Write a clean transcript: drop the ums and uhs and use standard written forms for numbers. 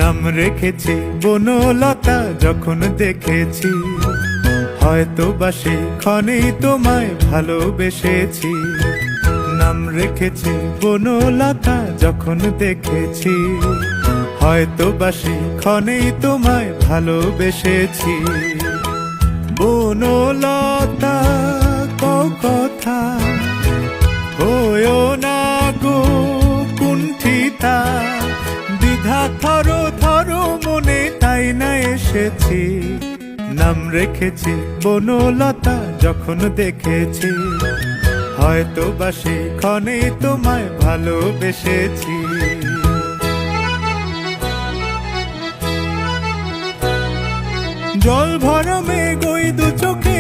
নাম রেখেছি বনলতা যখন দেখেছি, হয়তো বা সেই ক্ষণেই তোমায় ভালোবেসেছি। নাম রেখেছি বনলতা যখন দেখেছি, হয়তো বা সেই ক্ষণেই তোমায় ভালোবেসেছি। বনলতা কথা হয়ো না গো কুণ্ঠিতা, দ্বিধা থরো থরো মনে তাই না এসেছি। নাম রেখেছি বনলতা যখন দেখেছি, হয়তো বা সেই ক্ষণেই তোমায় ভালোবেসেছি। জল ভরা মেঘ ওই দু চোখে